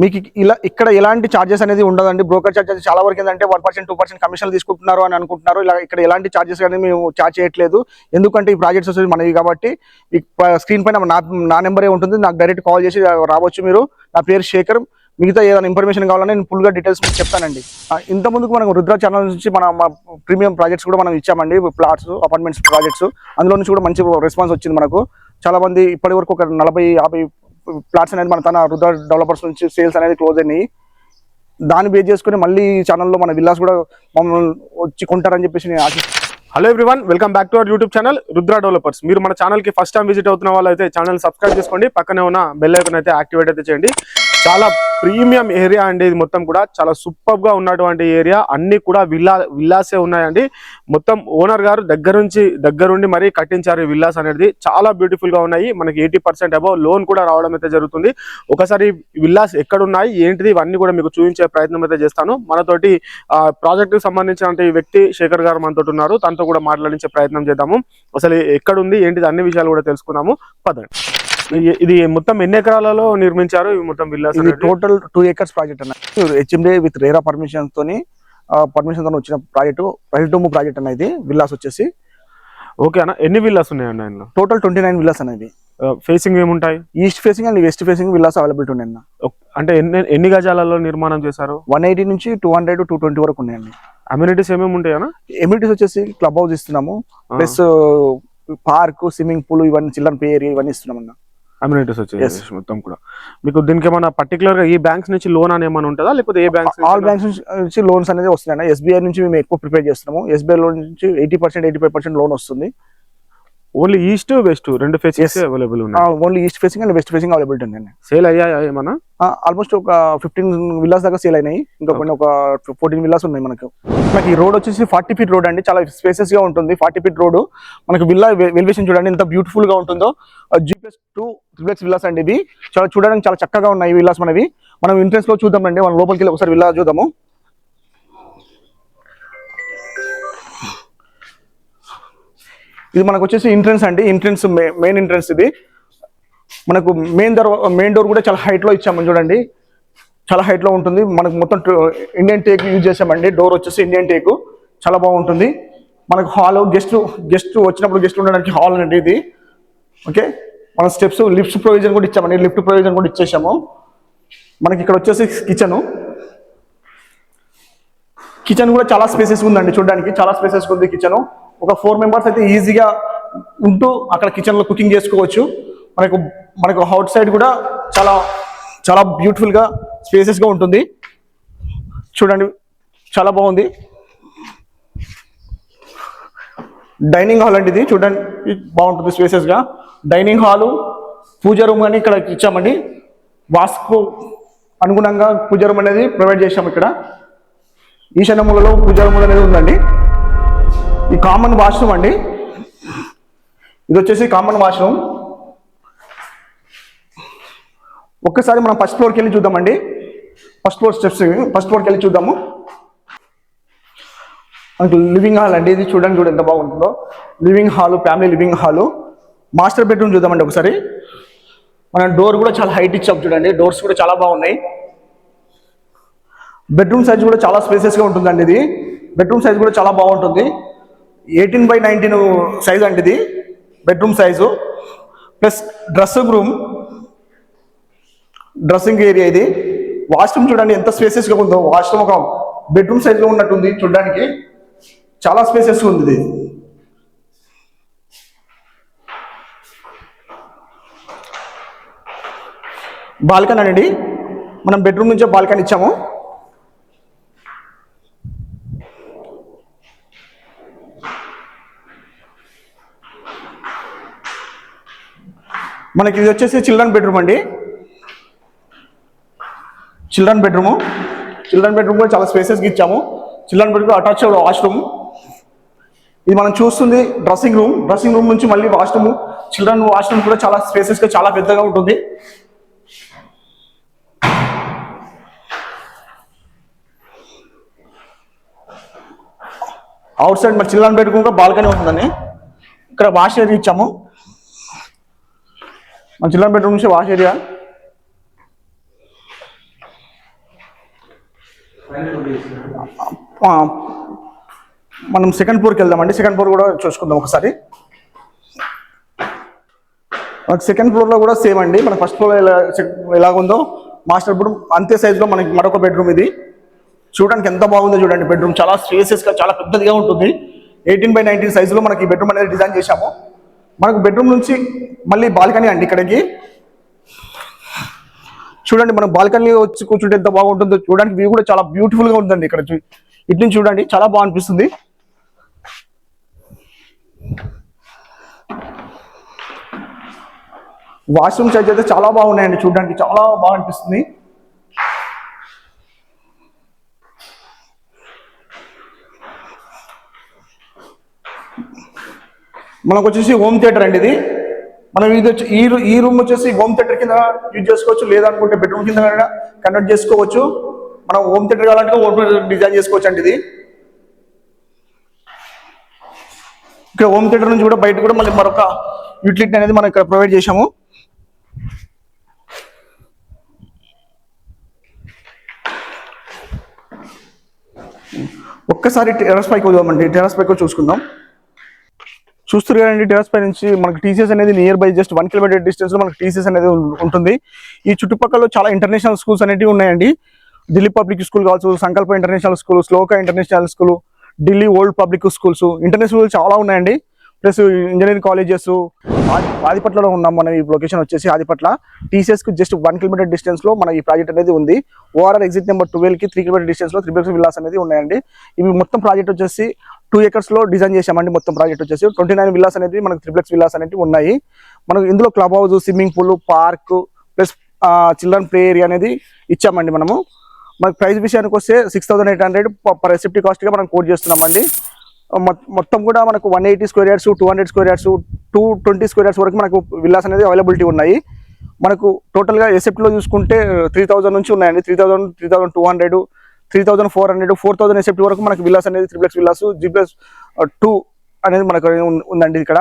మీకు ఇలా ఇక్కడ ఎలాంటి చార్జెస్ అనేది ఉండదండి. బ్రోకర్ చార్జెస్ చాలా వరకు ఏంటంటే 1% 2% కమిషన్లు తీసుకుంటున్నారు అని అనుకుంటున్నారు. ఇలా ఇక్కడ ఎలాంటి చార్జెస్ అనేది మేము చార్జ్ చేయట్లేదు. ఎందుకంటే ఈ ప్రాజెక్ట్స్ వచ్చేసి మనవి కాబట్టి స్క్రీన్ పైన నా నెంబరే ఉంటుంది. నాకు డైరెక్ట్ కాల్ చేసి రావచ్చు మీరు. నా పేరు శేఖర్. మిగతా ఏదైనా ఇన్ఫర్మేషన్ కావాలని నేను ఫుల్గా డీటెయిల్స్ మీకు చెప్తానండి. ఇంత ముందుకు మనం రుద్ర ఛానల్ నుంచి మా ప్రీమియం ప్రాజెక్ట్స్ కూడా మనం ఇచ్చామండి. ప్లాట్స్ అపార్ట్మెంట్స్ ప్రాజెక్ట్స్ అందులో నుంచి కూడా మంచి రెస్పాన్స్ వచ్చింది మనకు. చాలా మంది ఇప్పటి వరకు ఒక 40-50 ప్లాట్స్ అనేది మన తన రుద్ర డెవలపర్స్ నుంచి సేల్స్ అనేది క్లోజ్ అయినాయి. దాన్ని బేస్ చేసుకుని మళ్ళీ ఛానల్లో మన విల్లాస్ కూడా మమ్మల్ని వచ్చి కొంటారని చెప్పేసి నేను ఆశిస్తున్నాను. Hello everyone, welcome back to our YouTube channel Rudra developers. మీరు మన ఛానల్కి ఫస్ట్ టైం విజిట్ అవుతున్న వాళ్ళు అయితే ఛానల్ సబ్స్క్రైబ్ చేసుకోండి. పక్కనే ఉన్న బెల్ ఐకాన్ అయితే యాక్టివేట్ అయితే చేయండి. చాలా ప్రీమియం ఏరియా అండి ఇది. మొత్తం కూడా చాలా సూపర్ గా ఉన్నటువంటి ఏరియా. అన్ని కూడా విల్లాసే ఉన్నాయండి. మొత్తం ఓనర్ గారు దగ్గరుండి మరీ కట్టించారు ఈ విల్లాస్ అనేది. చాలా బ్యూటిఫుల్ గా ఉన్నాయి. మనకి 80% అబౌవ్ లోన్ కూడా రావడం అయితే జరుగుతుంది. ఒకసారి విల్లాస్ ఎక్కడ ఉన్నాయి ఏంటిది ఇవన్నీ కూడా మీకు చూపించే ప్రయత్నం అయితే చేస్తాను. మనతోటి ప్రాజెక్ట్ కి సంబంధించిన వ్యక్తి శేఖర్ గారు మనతో ఉన్నారు. తనతో కూడా మాట్లాడించే ప్రయత్నం చేద్దాము. అసలు ఎక్కడ ఉంది ఏంటిది అన్ని విషయాలు కూడా తెలుసుకుందాము. పదండి. ఇది మొత్తం ఎన్ని ఎకరాలలో నిర్మించారు మొత్తం విల్లాస్? ఇది టోటల్ 2 acres ప్రాజెక్ట్ అన్న. హెచ్ఎండి విత్ రేరా పర్మిషన్ తోని వచ్చిన ప్రాజెక్ట్ అన్న. ఇది విల్లాస్ వచ్చేసి ఓకే అన్న. ఎన్ని విల్లాస్ ఉన్నాయండి ఆయనలో? టోటల్ 29 విల్లాస్ అనేది. ఫేసింగ్ ఏముంటాయి? East facing and west facing villas availability ఉన్నాయన్న. అంటే ఎన్ని గజాలలో నిర్మాణం చేశారు? 180 నుంచి 200 to 220 వరకు ఉన్నాయండి. అమ్యూనిటీస్ ఏమేమి ఉంటాయన్నా? అమ్యూనిటీస్ వచ్చేసి క్లబ్ హౌస్ ఇస్తున్నాము, ప్లస్ పార్క్, స్విమ్మింగ్ పూల్, ఇవన్నీ చిల్డ్రన్ ప్లే ఏరియా ఇవన్నీ ఇస్తున్నాం అన్న. అమ్యూనిటీస్ వచ్చేసి మొత్తం కూడా. మీకు దీనికి ఏమైనా పర్టికులర్ గా ఈ బ్యాంక్స్ నుంచి లోన్ అని ఏమైనా ఉంటుందా లేకపోతే ఏ బ్యాంక్స్? ఆల్ బ్యాంక్స్ నుంచి లోన్స్ అనేది వస్తున్నాయి. ఎస్బీఐ నుంచి మేము ఎక్కువ ప్రిపేర్ చేస్తున్నాము. ఎస్బీఐ లోన్ నుంచి 80% 85% లోన్ వస్తుంది. ఓన్లీ ఈస్ట్ వెస్ట్ రెండు ఫేసింగ్స్ అవైలబుల్ ఉన్నాయి. Only east facing and west facing availability ఉంది. సేల్ అయ్యాయా ఏమన్నా? ఆల్మోస్ట్ ఒక 15 విల్లాస్ దాకా సేల్ అయినాయి. ఇంకా కొన్ని ఒక 14 విల్లాస్ ఉన్నాయి మనకు. ఈ రోడ్ వచ్చేసి 40 feet రోడ్ అండి. చాలా స్పేసెస్ గా ఉంటుంది. 40 feet రోడ్. మనకు విల్లా ఎలివేషన్ చూడండి ఎంత బ్యూటిఫుల్ గా ఉంటుందో. G+2 ట్రిప్లెక్స్ విల్లాస్ అండి ఇవి. చాలా చూడడానికి చాలా చక్కగా ఉన్నాయి విల్లాస్ మనవి. మనం ఎంట్రన్స్ లో చూద్దామండి. మనం లోపలికి వెళ్ళి ఒకసారి విల్లా చూద్దాము. ఇది మనకు వచ్చేసి ఎంట్రన్స్ అండి. ఎంట్రన్స్ మెయిన్ ఎంట్రన్స్ ఇది. మనకు మెయిన్ డోర్ కూడా చాలా హైట్ లో ఇచ్చాము చూడండి. చాలా హైట్ లో ఉంటుంది. మనకు మొత్తం ఇండియన్ టేక్ యూజ్ చేసామండి. డోర్ వచ్చేసి ఇండియన్ టేక్ చాలా బాగుంటుంది. మనకు హాల్ గెస్ట్ వచ్చినప్పుడు గెస్ట్ ఉండడానికి హాల్ అండి ఇది. ఓకే, మన స్టెప్స్ లిఫ్ట్ ప్రొవిజన్ కూడా ఇచ్చామండి. లిఫ్ట్ ప్రొవిజన్ కూడా ఇచ్చేసాము. మనకి ఇక్కడ వచ్చేసి కిచెన్ కూడా చాలా స్పేసెస్ ఉందండి. చూడడానికి చాలా స్పేసెస్ ఉంది కిచెన్. ఒక 4 members అయితే ఈజీగా ఉంటూ అక్కడ కిచెన్ లో కుకింగ్ చేసుకోవచ్చు. మనకు అవుట్ సైడ్ కూడా చాలా చాలా బ్యూటిఫుల్ గా స్పేసెస్ గా ఉంటుంది. చూడండి చాలా బాగుంది. డైనింగ్ హాల్ అండి ఇది. చూడండి బాగుంటుంది స్పేసెస్ గా. డైనింగ్ హాలు, పూజ రూమ్ అని ఇక్కడ ఇచ్చామండి. వాస్తుకు అనుగుణంగా పూజ రూమ్ అనేది ప్రొవైడ్ చేశాము. ఇక్కడ ఈశాన్య మూలలో పూజ రూమ్ అనేది ఉందండి. ఈ కామన్ వాష్రూమ్ అండి. ఇది వచ్చేసి కామన్ వాష్రూమ్. ఒక్కసారి మనం ఫస్ట్ ఫ్లోర్కి వెళ్ళి చూద్దామండి. ఫస్ట్ ఫ్లోర్కి వెళ్ళి చూద్దాము. మనకు లివింగ్ హాల్ అండి ఇది. చూడండి ఎంత బాగుంటుందో. Living hall, family living hall. Master bedroom చూద్దామండి ఒకసారి. మన డోర్ కూడా చాలా హైట్ ఇచ్చాం చూడండి. డోర్స్ కూడా చాలా బాగున్నాయి. బెడ్రూమ్ సైజ్ కూడా చాలా స్పేసెస్గా ఉంటుందండి ఇది. బెడ్రూమ్ సైజ్ కూడా చాలా బాగుంటుంది. 18x19 సైజ్ అండి ఇది bedroom size. Plus dressing area ఇది. వాష్రూమ్ చూడండి ఎంత స్పేసెస్గా ఉందో. వాష్రూమ్ ఒక బెడ్రూమ్ సైజ్లో ఉన్నట్టుంది. చూడడానికి చాలా స్పేసెస్ ఉంది ఇది. బాల్కనీ అండి. మనం బెడ్రూమ్ నుంచే బాల్కనీ ఇచ్చాము. మనకి ఇది వచ్చేసి చిల్డ్రన్ బెడ్రూమ్ అండి. చిల్డ్రన్ బెడ్రూమ్ కూడా చాలా స్పేసెస్గా ఇచ్చాము. Children bedroom attach washroom. ఇది మనం చూస్తుంది డ్రెస్సింగ్ రూమ్ నుంచి మళ్ళీ వాష్రూమ్. చిల్డ్రన్ వాష్రూమ్ కూడా చాలా స్పేసెస్గా చాలా పెద్దగా ఉంటుంది. అవుట్ సైడ్ మన చిల్డ్రన్ బెడ్రూమ్ కూడా బాల్కనీ ఉంటుందని ఇక్కడ వాష్ ఏరియా ఇచ్చాము. మన చిల్డ్రన్ బెడ్రూమ్ నుంచి వాష్ ఏరియా. మనం సెకండ్ ఫ్లోర్కి వెళ్దామండి. సెకండ్ ఫ్లోర్ కూడా చూసుకుందాం ఒకసారి. మనకి సెకండ్ ఫ్లోర్లో కూడా సేమ్ అండి. మన ఫస్ట్ ఫ్లోర్ ఎలాగుందో మాస్టర్ బెడ్రూమ్ అంతే సైజులో మనకి మరొక బెడ్రూమ్ ఇది. చూడడానికి ఎంత బాగుందో చూడండి. బెడ్రూమ్ చాలా స్పేసెస్గా చాలా పెద్దదిగా ఉంటుంది. 18x19 సైజులో మనకి ఈ బెడ్రూమ్ అనేది డిజైన్ చేశాము. మనకు బెడ్రూమ్ నుంచి మళ్ళీ బాల్కనీ అండి. ఇక్కడికి చూడండి, మనం బాల్కనీ వచ్చి కూర్చుంటే ఎంత బాగుంటుందో. చూడడానికి వ్యూ కూడా చాలా బ్యూటిఫుల్గా ఉందండి. ఇక్కడ ఇటు నుంచి చూడండి, చాలా బాగా అనిపిస్తుంది. వాష్రూమ్ సైజ్ అయితే చాలా బాగున్నాయండి. చూడడానికి చాలా బాగా అనిపిస్తుంది. మనకు వచ్చేసి హోమ్ థియేటర్ అండి ఇది. మనం ఇది వచ్చి ఈ రూమ్ వచ్చేసి హోమ్ థియేటర్ కింద యూజ్ చేసుకోవచ్చు, లేదనుకుంటే బెడ్రూమ్ కింద కన్వర్ట్ చేసుకోవచ్చు. మనం హోమ్ థియేటర్ కావాలంటే హోమ్ థియేటర్ డిజైన్ చేసుకోవచ్చు అండి ఇది. ఇక్కడ హోమ్ థియేటర్ నుంచి కూడా బయట కూడా మళ్ళీ మరొక యూటిలిటీ అనేది మనం ఇక్కడ ప్రొవైడ్ చేశాము. ఒక్కసారి టెర్రస్ పైకి వద్దామండి. టెర్రస్ పైకి చూసుకుందాం. చూస్తారు కదండి, టెర్రస్ పై నుంచి మనకి టీసీఎస్ అనేది near by just 1 kilometre distance లో మనకి టీసీఎస్ అనేది ఉంటుంది. ఈ చుట్టుపక్కల చాలా ఇంటర్నేషనల్ స్కూల్స్ అనేవి ఉన్నాయండి. ఢిల్లీ పబ్లిక్ స్కూల్ కావచ్చు, Sankalp international school, Shloka international school, Delhi old public schools, international చాలా ఉన్నాయండి. Plus engineering colleges. ఆదిపట్లలో ఉన్నాం మనం. ఈ లొకేషన్ వచ్చేసి ఆదిపట్ల. టీసీఎస్ కు జస్ట్ 1 కిలోమీటర్ డిస్టెన్స్ లో మన ఈ ప్రాజెక్ట్ అనేది ఉంది. ఓఆర్ఆర్ ఎగ్జిట్ నెంబర్ 12 కి 3 కిలోమీటర్ డిస్టెన్స్ లో త్రిప్లెక్స్ విల్లాస్ అనేది ఉన్నాయండి. ఇవి మొత్తం ప్రాజెక్ట్ వచ్చేసి 2 acres లో డిజైన్ చేశామండి. మొత్తం ప్రాజెక్ట్ వచ్చేసి 29 విల్లాస్ అనేది మనకి త్రిప్లెక్స్ విల్లాస్ అనేవి ఉన్నాయి. మనకు ఇందులో club house, swimming pool, park plus children play area అనేది ఇచ్చామండి మనము. మనకి ప్రైస్ విషయానికి వస్తే 6,800 పర్ ఎస్ఎఫ్టీ కాస్ట్గా మనం కోట్ చేస్తున్నామండి. మొత్తం కూడా మనకు 180 square yards, 200 square yards, 220 square yards వరకు మనకు విల్లాస్ అనేది అవైలబిలిటీ ఉన్నాయి. మనకు టోటల్గా ఎస్ఎఫ్టీలో చూసుకుంటే 3,000 నుంచి ఉన్నాయండి. 3,000, 3,200, 3,400, 4,000 ఎస్ఎఫ్టీ వరకు మనకు విల్లాస్ అనేది త్రిప్లెక్స్ విల్లాస్ G+2 అనేది మనకు ఉందండి ఇక్కడ.